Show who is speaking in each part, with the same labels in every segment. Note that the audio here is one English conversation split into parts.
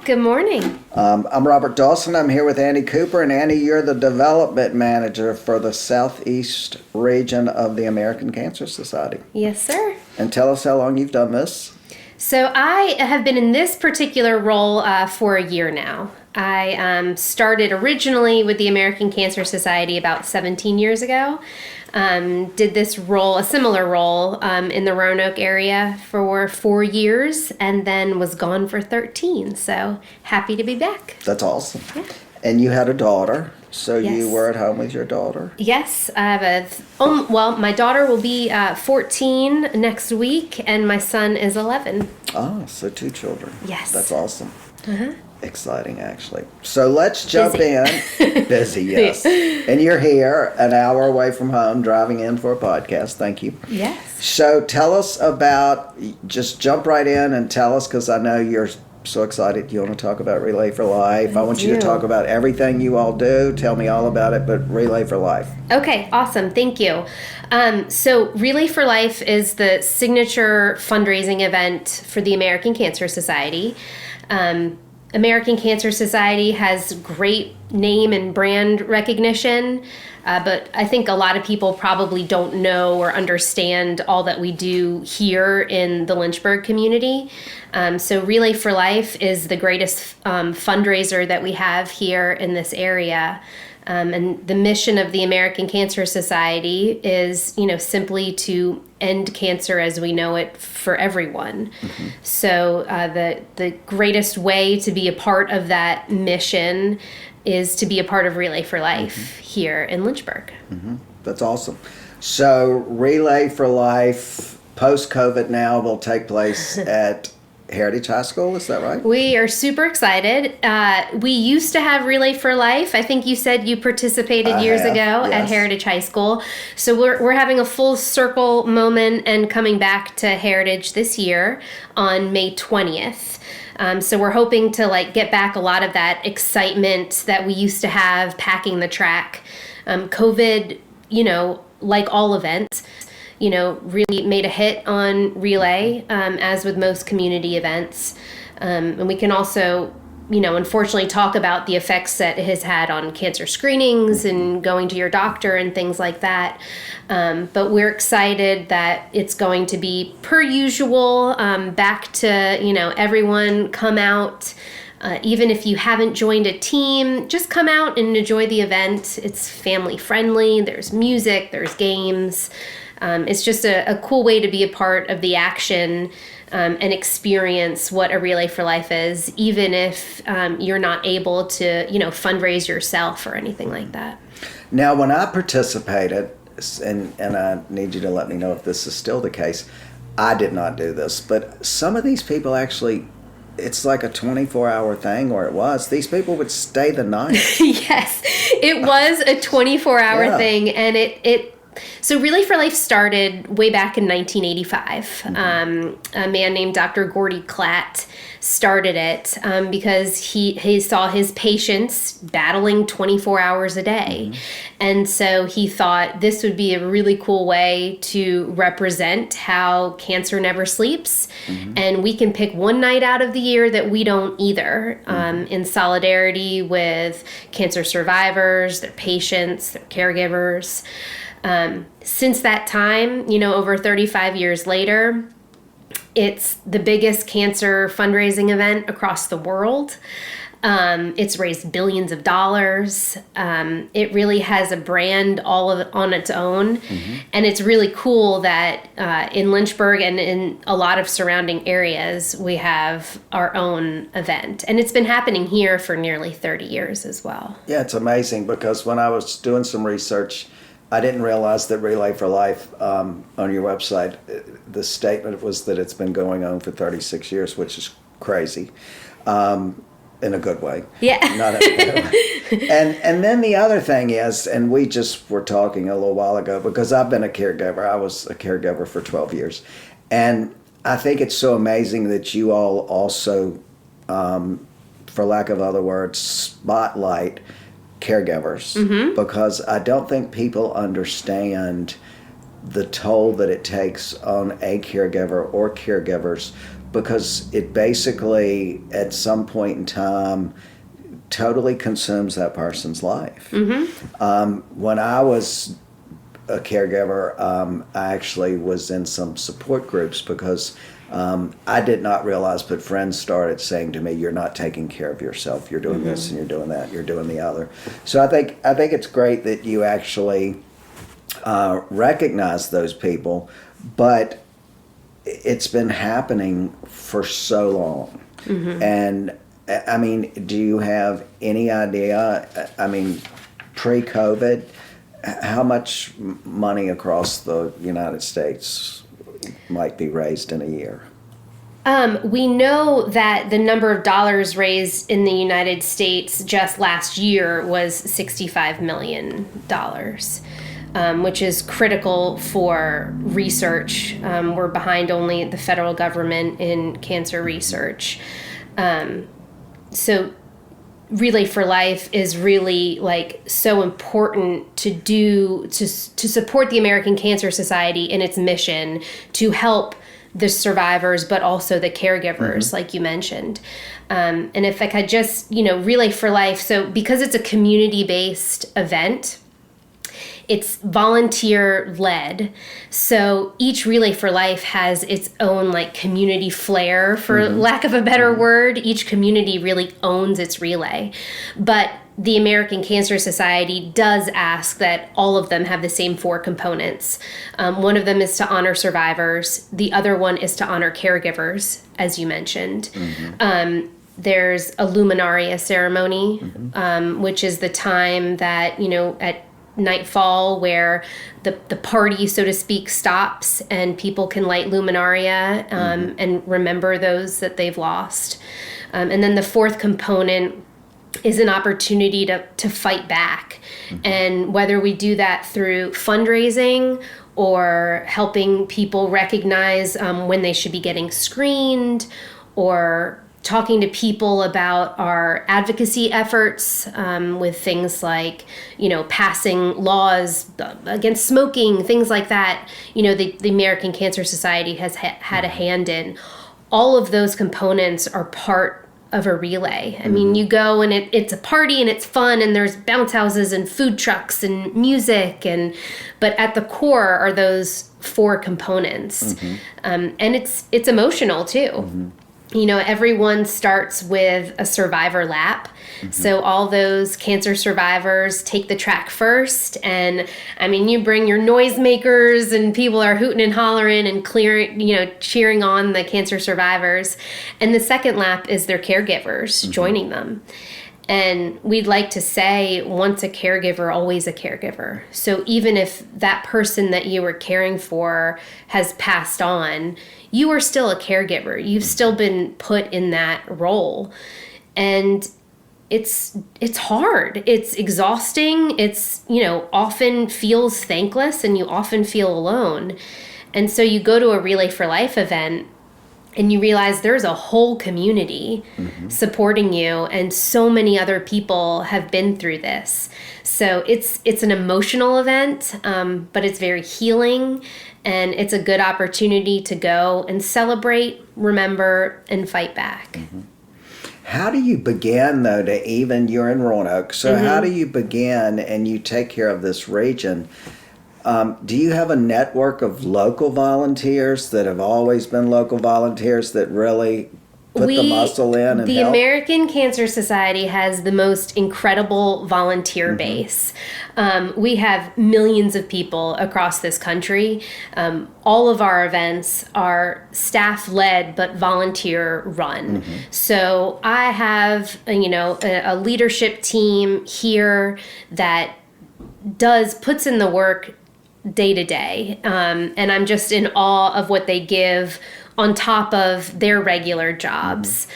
Speaker 1: Good morning.
Speaker 2: I'm Robert Dawson. I'm here with Annie Cooper. And Annie, you're the development manager for the Southeast region of the American Cancer Society.
Speaker 1: Yes, sir.
Speaker 2: And tell us how long you've done this.
Speaker 1: So I have been in this particular role for a year now. I started originally with the American Cancer Society about 17 years ago. Did this role, a similar role, in the Roanoke area for 4 years, and then was gone for 13. So happy to be back.
Speaker 2: That's awesome.
Speaker 1: Yeah.
Speaker 2: And you had a daughter, so
Speaker 1: Yes.
Speaker 2: you were at home with your daughter.
Speaker 1: Yes, I have my daughter will be 14 next week, and my son is 11.
Speaker 2: Ah, so 2 children.
Speaker 1: Yes.
Speaker 2: That's awesome. Exciting, actually. So let's jump
Speaker 1: Busy.
Speaker 2: in. Busy, yes. And you're here, an hour away from home, driving in for a podcast. Thank you.
Speaker 1: Yes.
Speaker 2: So tell us about, just jump right in and tell us, because I know you're so excited. You want to talk about Relay for Life. I want you to talk about everything you all do. Tell me all about it, but Relay for Life.
Speaker 1: Okay, awesome. Thank you. So Relay for Life is the signature fundraising event for the American Cancer Society. American Cancer Society has great name and brand recognition, but I think a lot of people probably don't know or understand all that we do here in the Lynchburg community. So Relay for Life is the greatest fundraiser that we have here in this area. And the mission of the American Cancer Society is, simply to end cancer as we know it for everyone. Mm-hmm. So the greatest way to be a part of that mission is to be a part of Relay for Life here in Lynchburg.
Speaker 2: Mm-hmm. That's awesome. So Relay for Life, post-COVID now, will take place at Heritage High School, is that right?
Speaker 1: We are super excited. We used to have Relay for Life. I think you said you participated years ago at Heritage High School. So we're having a full circle moment and coming back to Heritage this year on May 20th. So we're hoping to get back a lot of that excitement that we used to have packing the track. COVID, like all events, really made a hit on Relay, as with most community events. And we can also, unfortunately talk about the effects that it has had on cancer screenings and going to your doctor and things like that. But we're excited that it's going to be per usual, back to, everyone come out. Even if you haven't joined a team, just come out and enjoy the event. It's family friendly. There's music, there's games. It's just a cool way to be a part of the action and experience what a Relay for Life is, even if you're not able to, fundraise yourself or anything like that.
Speaker 2: Now, when I participated, and I need you to let me know if this is still the case, I did not do this, but some of these people actually, it's like a 24-hour thing, or it was. These people would stay the night.
Speaker 1: Yes, it was a 24-hour thing, and So Relay for Life started way back in 1985. Mm-hmm. A man named Dr. Gordy Klatt started it because he saw his patients battling 24 hours a day. Mm-hmm. And so he thought this would be a really cool way to represent how cancer never sleeps. Mm-hmm. And we can pick one night out of the year that we don't either, in solidarity with cancer survivors, their patients, their caregivers. Since that time, over 35 years later, it's the biggest cancer fundraising event across the world. It's raised billions of dollars. It really has a brand on its own. Mm-hmm. And it's really cool that in Lynchburg and in a lot of surrounding areas, we have our own event. And it's been happening here for nearly 30 years as well.
Speaker 2: Yeah, it's amazing because when I was doing some research, I didn't realize that Relay for Life, on your website, the statement was that it's been going on for 36 years, which is crazy, in a good way.
Speaker 1: Yeah.
Speaker 2: Not in a bad way. And then the other thing is, and we just were talking a little while ago, because I've been a caregiver. I was a caregiver for 12 years. And I think it's so amazing that you all also, for lack of other words, spotlight caregivers, because I don't think people understand the toll that it takes on a caregiver or caregivers because it basically, at some point in time, totally consumes that person's life. When I was a caregiver, I actually was in some support groups because I did not realize, but friends started saying to me, "You're not taking care of yourself. You're doing this and you're doing that. You're doing the other." So I think it's great that you actually recognize those people, but it's been happening for so long. And I mean, do you have any idea? I mean, pre-COVID, how much money across the United States might be raised in a year?
Speaker 1: We know that the number of dollars raised in the United States just last year was $65 million, which is critical for research. We're behind only the federal government in cancer research. So Relay for Life is really like so important to support the American Cancer Society in its mission to help the survivors, but also the caregivers, like you mentioned. And if I could just, Relay for Life, so because it's a community-based event, it's volunteer led. So each Relay for Life has its own like community flair, for lack of a better word. Each community really owns its relay. But the American Cancer Society does ask that all of them have the same 4 components. One of them is to honor survivors. The other one is to honor caregivers, as you mentioned. There's a luminaria ceremony, which is the time that, at nightfall where the party, so to speak, stops and people can light luminaria and remember those that they've lost. And then the 4th component is an opportunity to fight back. And whether we do that through fundraising or helping people recognize when they should be getting screened, or talking to people about our advocacy efforts with things like, passing laws against smoking, things like that, the American Cancer Society has had a hand in. All of those components are part of a relay. I mean, you go and it's a party and it's fun and there's bounce houses and food trucks and music, but at the core are those 4 components. And it's emotional too. Everyone starts with a survivor lap. So all those cancer survivors take the track first. And I mean, you bring your noisemakers and people are hooting and hollering and cheering on the cancer survivors. And the second lap is their caregivers joining them. And we'd like to say, once a caregiver, always a caregiver. So even if that person that you were caring for has passed on, you are still a caregiver. You've still been put in that role. And it's hard. It's exhausting. It's, often feels thankless and you often feel alone. And so you go to a Relay for Life event and you realize there's a whole community supporting you, and so many other people have been through this. So it's an emotional event, but it's very healing, and it's a good opportunity to go and celebrate, remember, and fight back.
Speaker 2: How do you begin, though, you're in Roanoke, so how do you begin and you take care of this region? Do you have a network of local volunteers that have always been local volunteers that really put the muscle in and
Speaker 1: the
Speaker 2: help?
Speaker 1: American Cancer Society has the most incredible volunteer base. We have millions of people across this country. All of our events are staff-led but volunteer-run. So I have, a leadership team here that puts in the work day to day. And I'm just in awe of what they give on top of their regular jobs.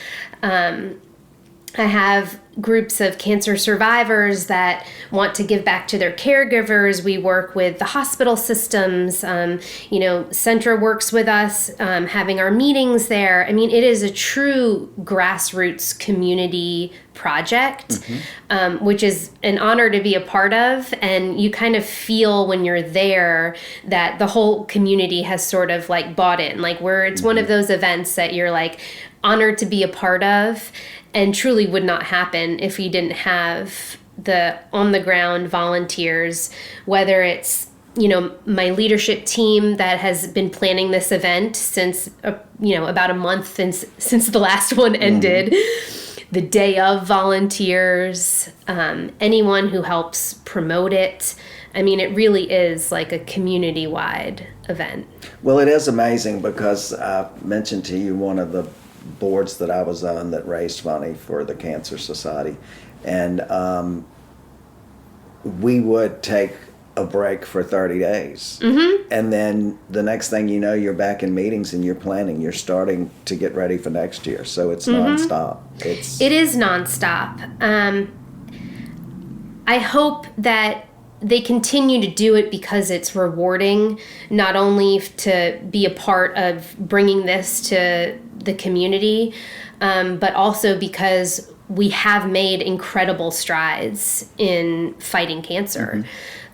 Speaker 1: I have groups of cancer survivors that want to give back to their caregivers. We work with the hospital systems. Centra works with us, having our meetings there. I mean, it is a true grassroots community project, which is an honor to be a part of. And you kind of feel when you're there that the whole community has sort of like bought in. Like it's one of those events that you're like honored to be a part of, and truly would not happen if you didn't have the on-the-ground volunteers, whether it's, my leadership team that has been planning this event since, about a month since the last one ended, the day of volunteers, anyone who helps promote it. I mean, it really is like a community-wide event.
Speaker 2: Well, it is amazing because I mentioned to you one of the boards that I was on that raised money for the Cancer Society, and we would take a break for 30 days, and then the next thing you know, you're back in meetings and you're planning, you're starting to get ready for next year. So it's nonstop. It is
Speaker 1: nonstop. I hope that they continue to do it because it's rewarding, not only to be a part of bringing this to the community, but also because we have made incredible strides in fighting cancer.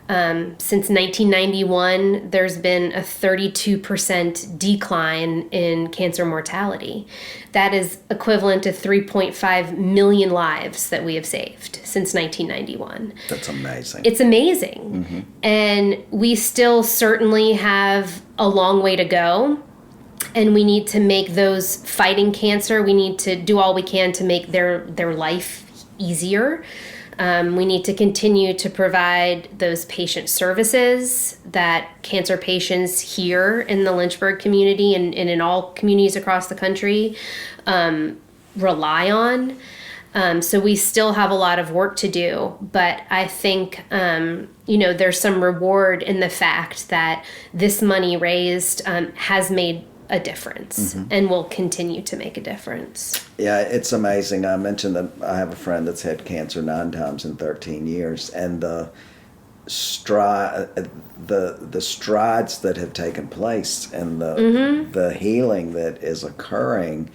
Speaker 1: Since 1991, there's been a 32% decline in cancer mortality. That is equivalent to 3.5 million lives that we have saved since 1991.
Speaker 2: That's amazing.
Speaker 1: It's amazing. And we still certainly have a long way to go. And we need to make those fighting cancer, we need to do all we can to make their life easier. We need to continue to provide those patient services that cancer patients here in the Lynchburg community and in all communities across the country rely on. So we still have a lot of work to do, but I think, there's some reward in the fact that this money raised has made a difference and will continue to make a difference.
Speaker 2: Yeah, it's amazing. I mentioned that I have a friend that's had cancer 9 times in 13 years, and the strides that have taken place and the healing that is occurring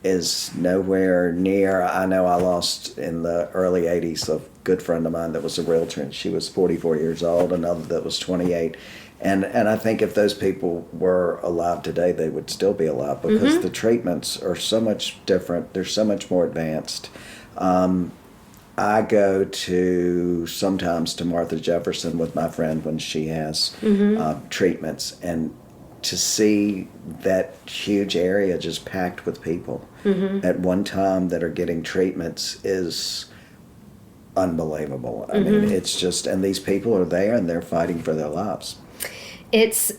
Speaker 2: is nowhere near. I know I lost in the early 80s a good friend of mine that was a realtor, and she was 44 years old, another that was 28. And I think if those people were alive today, they would still be alive because the treatments are so much different. They're so much more advanced. I go sometimes to Martha Jefferson with my friend when she has treatments, and to see that huge area just packed with people at one time that are getting treatments is unbelievable. I mean, it's just, and these people are there and they're fighting for their lives.
Speaker 1: It's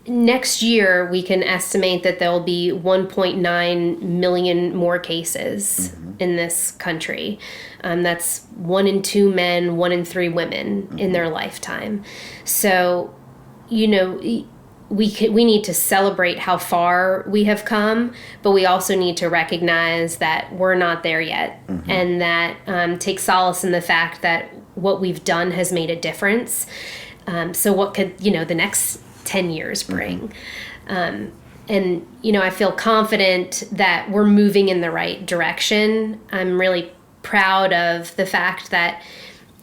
Speaker 1: next year we can estimate that there'll be 1.9 million more cases in this country. That's 1 in 2 men, 1 in 3 women in their lifetime. So, we need to celebrate how far we have come, but we also need to recognize that we're not there yet, and that take solace in the fact that what we've done has made a difference. So what could, the next 10 years bring? And, I feel confident that we're moving in the right direction. I'm really proud of the fact that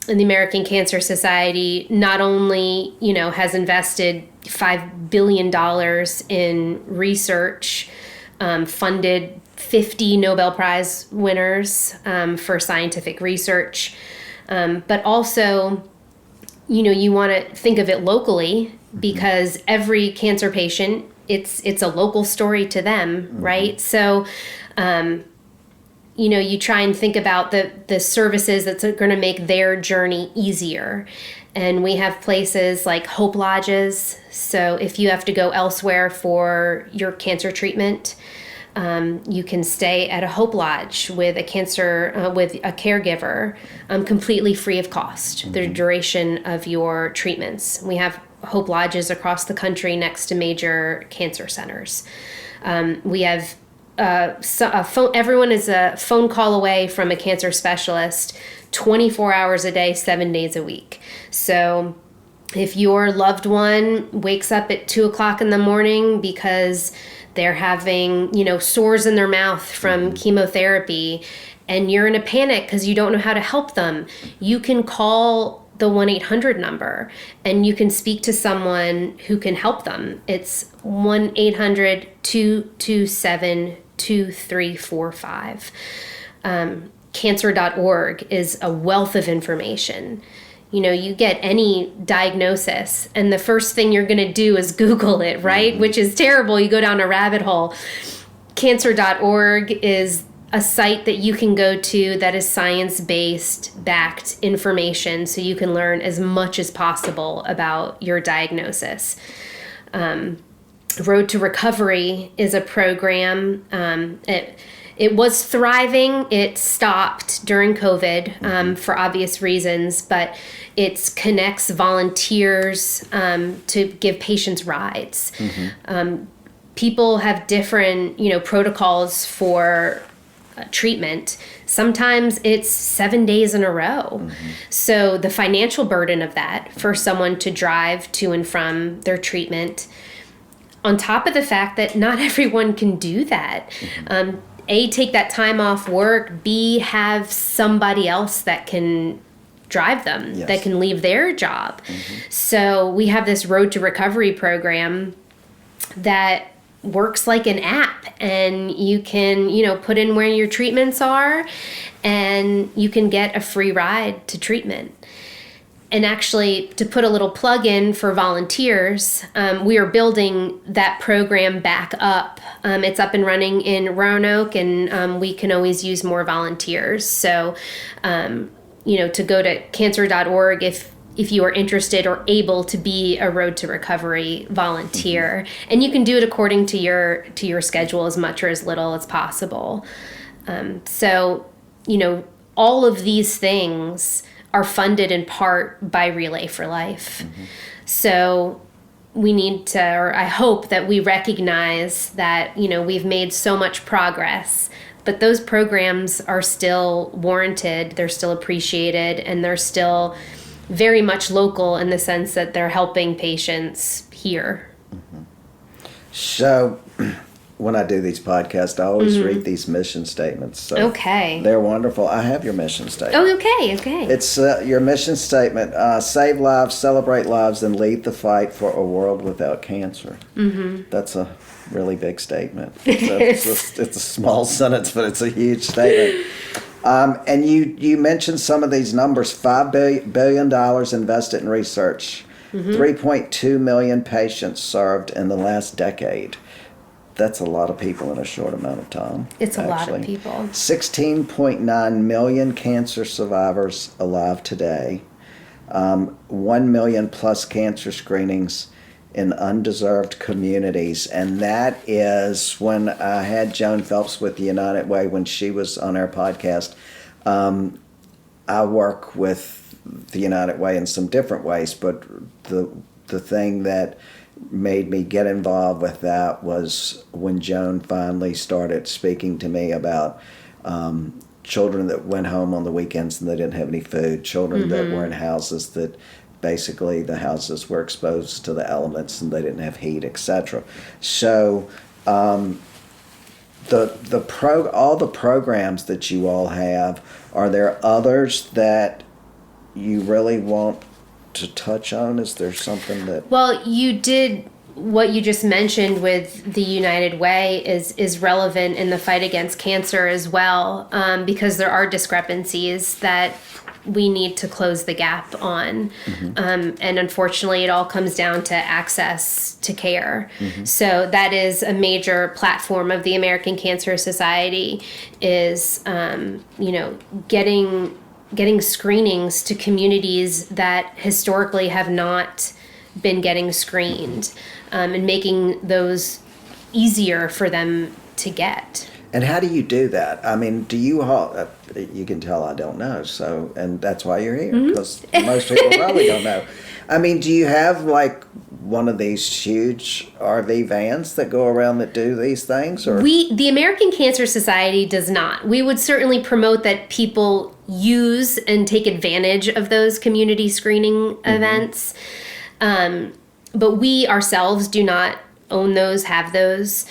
Speaker 1: the American Cancer Society not only, has invested $5 billion in research, funded 50 Nobel Prize winners for scientific research, but also, you want to think of it locally because every cancer patient, it's a local story to them, right? So, you try and think about the services that's going to make their journey easier. And we have places like Hope Lodges. So if you have to go elsewhere for your cancer treatment, you can stay at a Hope Lodge with a caregiver, completely free of cost, the duration of your treatments. We have Hope Lodges across the country next to major cancer centers. We have everyone is a phone call away from a cancer specialist 24 hours a day, 7 days a week. So if your loved one wakes up at 2:00 in the morning because they're having, sores in their mouth from chemotherapy, and you're in a panic because you don't know how to help them, you can call the 1-800 number and you can speak to someone who can help them. It's 1-800-227-2345. Cancer.org is a wealth of information. You get any diagnosis and the first thing you're going to do is Google it, right? Mm-hmm. Which is terrible. You go down a rabbit hole. Cancer.org is a site that you can go to that is science-based, backed information, so you can learn as much as possible about your diagnosis. Road to Recovery is a program. It was thriving. It stopped during COVID for obvious reasons, but it connects volunteers to give patients rides. Mm-hmm. People have different, protocols for treatment. Sometimes it's 7 days in a row. Mm-hmm. So the financial burden of that for someone to drive to and from their treatment, on top of the fact that not everyone can do that. Mm-hmm. A, take that time off work. B, have somebody else that can drive them, yes, that can leave their job. Mm-hmm. So we have this Road to Recovery program that works like an app, and you can, put in where your treatments are, and you can get a free ride to treatment. And actually, to put a little plug in for volunteers, we are building that program back up. It's up and running in Roanoke, and we can always use more volunteers. So, to go to cancer.org if you are interested or able to be a Road to Recovery volunteer. Mm-hmm. And you can do it according to your schedule, as much or as little as possible. All of these things are funded in part by Relay for Life. Mm-hmm. So we need to, or I hope that we recognize that, we've made so much progress, but those programs are still warranted, they're still appreciated, and they're still very much local in the sense that they're helping patients here.
Speaker 2: Mm-hmm. So when I do these podcasts, I always mm-hmm. read these mission statements. So
Speaker 1: okay.
Speaker 2: They're wonderful. I have your mission statement.
Speaker 1: Oh, okay.
Speaker 2: It's your mission statement: save lives, celebrate lives, and lead the fight for a world without cancer. Mm-hmm. That's a really big statement. It's a small sentence, but it's a huge statement. And you mentioned some of these numbers: $5 billion invested in research, mm-hmm. 3.2 million patients served in the last decade. That's a lot of people in a short amount of time.
Speaker 1: It's a lot of people.
Speaker 2: 16.9 million cancer survivors alive today. 1 million plus cancer screenings in undeserved communities. And that is when I had Joan Phelps with the United Way when she was on our podcast. I work with the United Way in some different ways, but the thing that made me get involved with that was when Joan finally started speaking to me about children that went home on the weekends and they didn't have any food, children mm-hmm. that were in houses that basically the houses were exposed to the elements and they didn't have heat, etc. So all the programs that you all have, are there others that you really want to touch on? Is there something that...
Speaker 1: Well, you did what you just mentioned with the United Way is relevant in the fight against cancer as well, because there are discrepancies that we need to close the gap on. Mm-hmm. And unfortunately, it all comes down to access to care. Mm-hmm. So that is a major platform of the American Cancer Society is, getting screenings to communities that historically have not been getting screened, and making those easier for them to get.
Speaker 2: And how do you do that? I mean, do you you can tell I don't know, so, and that's why you're here, because most people probably don't know. I mean, do you have like one of these huge RV vans that go around that do these things? Or
Speaker 1: The American Cancer Society does not. We would certainly promote that people use and take advantage of those community screening events. But we ourselves do not own those, have those.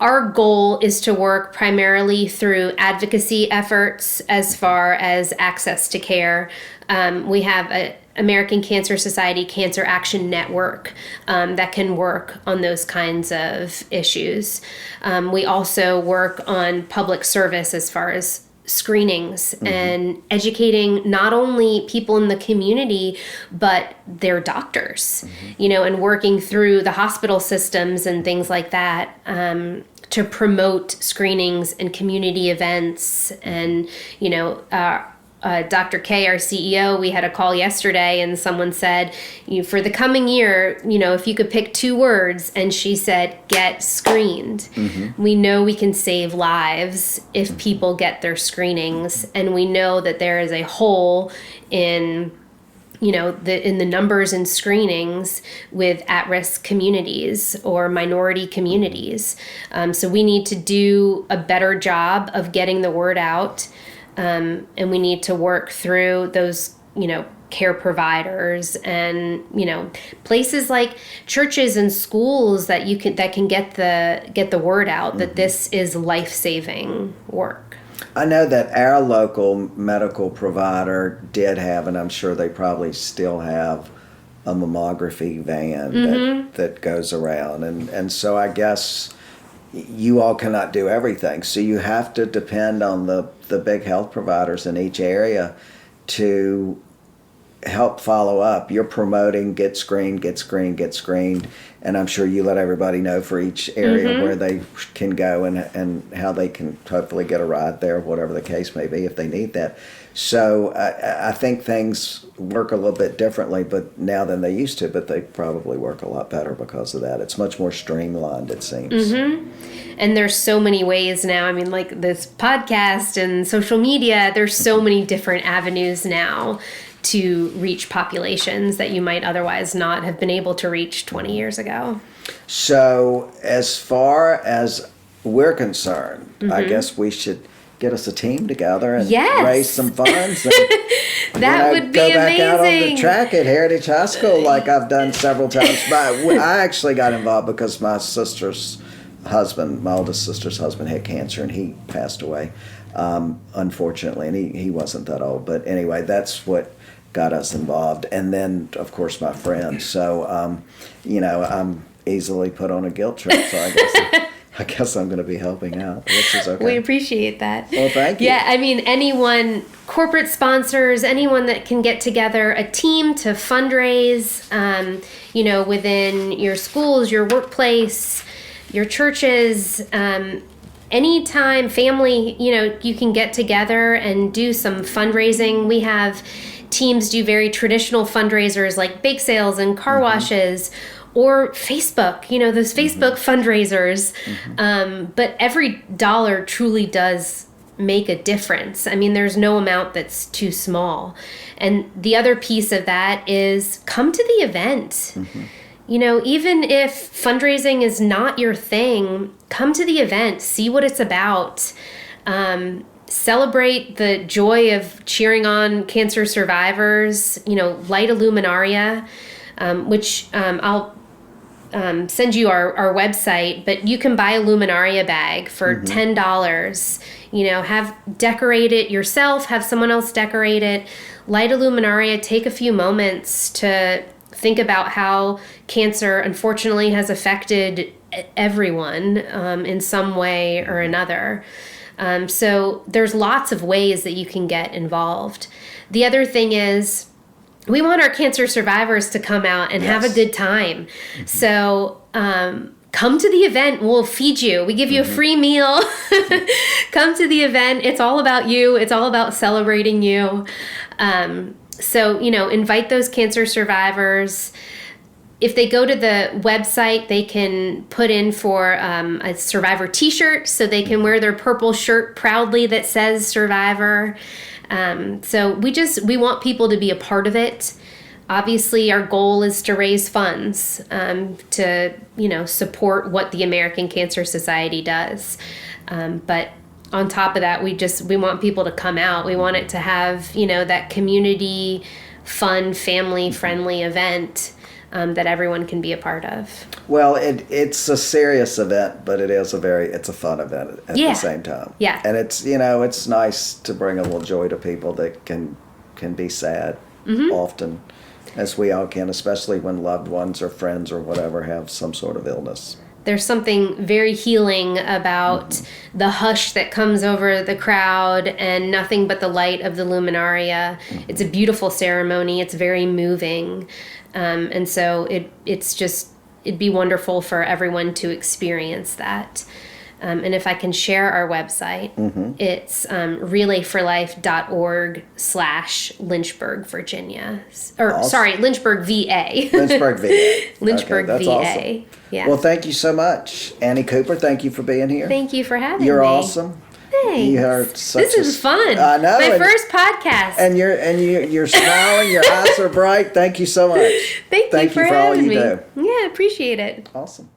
Speaker 1: Our goal is to work primarily through advocacy efforts as far as access to care. We have a American Cancer Society Cancer Action Network that can work on those kinds of issues. We also work on public service as far as screenings and educating not only people in the community but their doctors, and working through the hospital systems and things like that to promote screenings and community events. And Dr. K, our CEO, we had a call yesterday and someone said, for the coming year, if you could pick 2 words, and she said, get screened. We know we can save lives if people get their screenings, and we know that there is a hole in the numbers and screenings with at-risk communities or minority communities. So we need to do a better job of getting the word out. And we need to work through those, care providers and, places like churches and schools that can get the word out that this is life-saving work.
Speaker 2: I know that our local medical provider did have, and I'm sure they probably still have, a mammography van that goes around. And so I guess you all cannot do everything. So you have to depend on the big health providers in each area to help follow up. You're promoting get screened, and I'm sure you let everybody know for each area where they can go and how they can hopefully get a ride there, whatever the case may be, if they need that. So I think things work a little bit differently but now than they used to, but they probably work a lot better because of that. It's much more streamlined, it seems.
Speaker 1: And there's so many ways now. I mean, like this podcast and social media, there's so many different avenues now to reach populations that you might otherwise not have been able to reach 20 years ago. So
Speaker 2: as far as we're concerned, I guess we should get us a team together and raise some funds and
Speaker 1: that would be
Speaker 2: go back
Speaker 1: amazing.
Speaker 2: Out on the track at Heritage High School like I've done several times. But I actually got involved because my sister's husband, my oldest sister's husband, had cancer and he passed away, unfortunately, and he wasn't that old. But anyway, that's what got us involved. And then, of course, my friends. So, I'm easily put on a guilt trip, so I guess I'm going to be helping out, which is okay.
Speaker 1: We appreciate that.
Speaker 2: Well, thank you.
Speaker 1: Yeah, I mean, anyone, corporate sponsors, anyone that can get together a team to fundraise, within your schools, your workplace, your churches, anytime, family, you can get together and do some fundraising. We have teams do very traditional fundraisers like bake sales and car washes, or Facebook, those Facebook fundraisers. But every dollar truly does make a difference. I mean, there's no amount that's too small. And the other piece of that is come to the event. Even if fundraising is not your thing, come to the event, see what it's about. Celebrate the joy of cheering on cancer survivors, light a luminaria, which I'll send you our website, but you can buy a luminaria bag for $10. Decorate it yourself, have someone else decorate it, light a luminaria, take a few moments to think about how cancer unfortunately has affected everyone in some way or another. So there's lots of ways that you can get involved. The other thing is we want our cancer survivors to come out and have a good time. So come to the event. We'll feed you. We give you a free meal. Come to the event. It's all about you. It's all about celebrating you. So, invite those cancer survivors. if they go to the website, they can put in for a Survivor t-shirt, so they can wear their purple shirt proudly that says Survivor. So we want people to be a part of it. Obviously, our goal is to raise funds to, support what the American Cancer Society does. But on top of that, we want people to come out. We want it to have, that community, fun, family-friendly event that everyone can be a part of.
Speaker 2: Well, it's a serious event, but it's a fun event at the same time.
Speaker 1: Yeah.
Speaker 2: And it's nice to bring a little joy to people that can be sad often, as we all can, especially when loved ones or friends or whatever have some sort of illness.
Speaker 1: There's something very healing about the hush that comes over the crowd and nothing but the light of the luminaria. It's a beautiful ceremony. It's very moving. And so it'd be wonderful for everyone to experience that. And if I can share our website, it's relayforlife.org/Lynchburg, Virginia. Lynchburg, VA.
Speaker 2: Lynchburg, VA.
Speaker 1: Lynchburg,
Speaker 2: that's
Speaker 1: VA.
Speaker 2: Awesome.
Speaker 1: Yeah.
Speaker 2: Well, thank you so much, Annie Cooper. Thank you for being here.
Speaker 1: Thank you for having me.
Speaker 2: You're awesome.
Speaker 1: Thanks. This is fun.
Speaker 2: I know.
Speaker 1: My first podcast.
Speaker 2: And you're smiling. Your eyes are bright. Thank you so much.
Speaker 1: Thank you for
Speaker 2: all
Speaker 1: having
Speaker 2: you
Speaker 1: me.
Speaker 2: do.
Speaker 1: Yeah, appreciate it.
Speaker 2: Awesome.